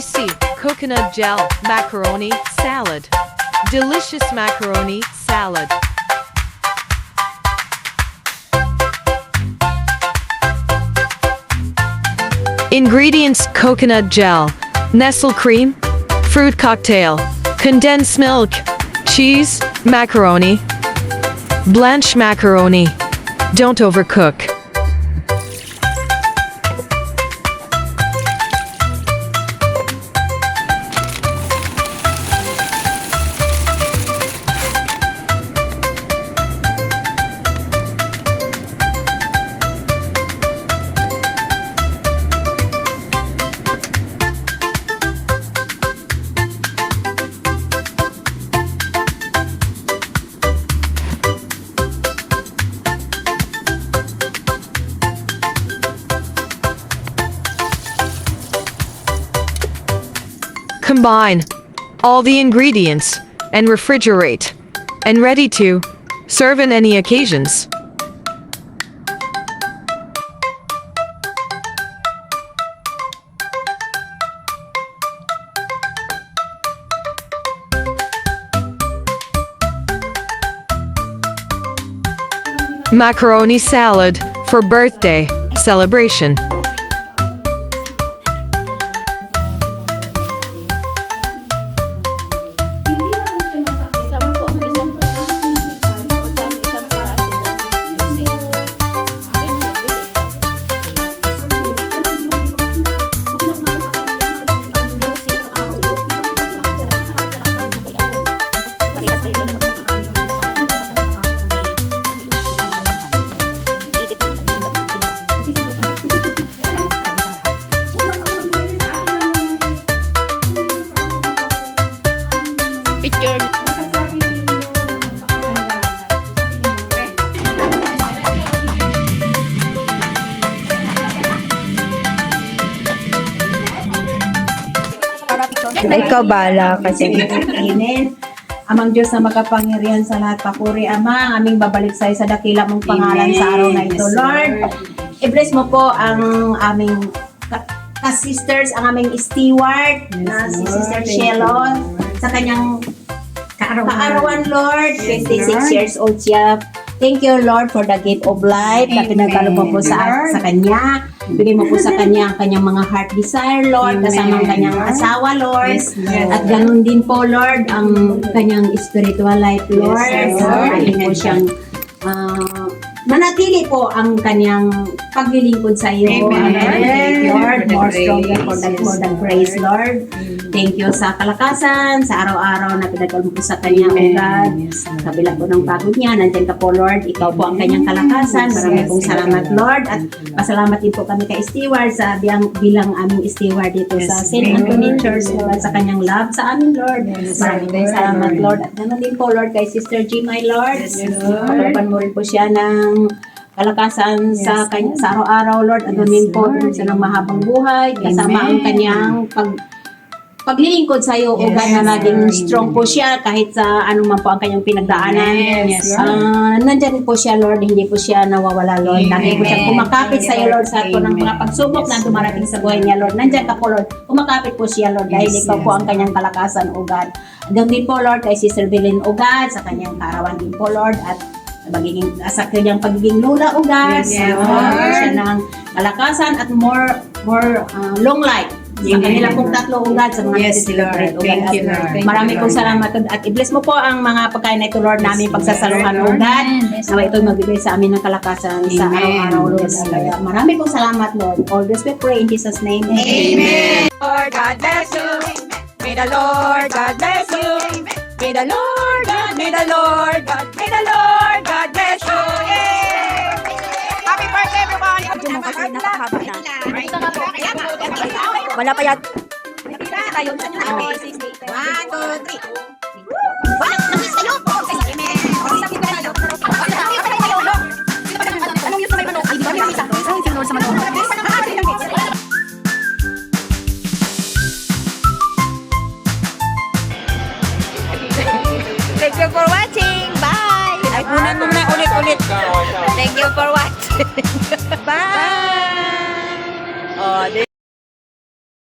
Spicy coconut gel macaroni salad. Delicious macaroni salad. Ingredients: coconut gel, Nestle cream, fruit cocktail, condensed milk, cheese, macaroni. Blanch macaroni. Don't overcook. Combine all the ingredients and refrigerate. And ready to serve in any occasions. Macaroni salad for birthday celebration. Picture. Ikaw bala kasi. Amen. Amang Diyos na makapangyarihan sa lahat, papuri Ama, aming babalik sa dakila mong pangalan sa araw na ito, Lord. I-bless mo po ang aming ka-sisters, ang aming steward, na si Sister Shelon, sa kanyang kaarawan, Lord. 26 years old siya. Thank you, Lord, for the gift of life na pinagkalo mo po sa kanya. Bigay mo po sa kanya ang kanyang mga heart desire, Lord, kasama ang kanyang asawa, Lord. At ganun din po, Lord, ang kanyang spiritual life, Lord. Pwede po siyang manatili po ang kanyang paglilingkod sa iyo. Amen. Lord, more stronger for the grace, Lord. Thank you sa kalakasan, sa araw-araw na pinagkalo mo po sa kanya, O God. Kabila po ng pagod niya, nandiyan ka po, Lord. Ikaw po ang kanyang kalakasan. Marami pong salamat, Lord. At pasalamat din po kami kay Steward sa bilang aming steward dito sa St. Anthony Church, Lord, sa kanyang love sa amin, Lord. Marami pong salamat, Lord. At naman din po, Lord, kay Sister G, my Lord. Pagkalaban mo rin po siya ng kalakasan sa kanya sa araw-araw, Lord. At namin po siya ng mahabang buhay. Kasama ang kanyang paglilingkod sa iyo, O God, na naging strong po siya kahit sa anong man po ang kanyang pinagdaanan. Nandyan po siya, Lord, hindi po siya nawawala, Lord. Lagi po siya kumakapit sa iyo, Lord, sa ng mga pagsubok na dumarating sa buhay niya, Lord. Nandyan ka po, Lord. Kumakapit po siya, Lord, dahil ikaw po ang kanyang kalakasan, O God. Hanggang din po, Lord, kay Sister Belen, O God, sa kanyang kaarawan din po, Lord, at sa kanyang pagiging lula, O God. Siya ng kalakasan at more long life. Sa kanila pong tatlo, O God, sa mga nagsisilibret, O God. Marami pong salamat, at i-bless mo po ang mga pagkain na ito, Lord, namin pagsasaluhan, O God. Nawa ito'y magbibigay sa amin ng kalakasan sa araw-araw, Lord. Kaya marami pong salamat, Lord. All this we pray in Jesus' name. Amen. Lord God bless you. May the Lord God bless you. May the Lord God, may the Lord God, may the Lord God bless you. Yay! Happy birthday, everyone! Wala pa yan. Tayo sa inyo. 1, 2, 3. Wow! Namiss kayo! Amen! Sabi ko tayo. Anong yung sa may manok? Ay, di ba may isa? Anong yung sa manok? Thank you for watching. Bye. Ay, unan mo na ulit-ulit. Thank you for watching. Bye. Oh,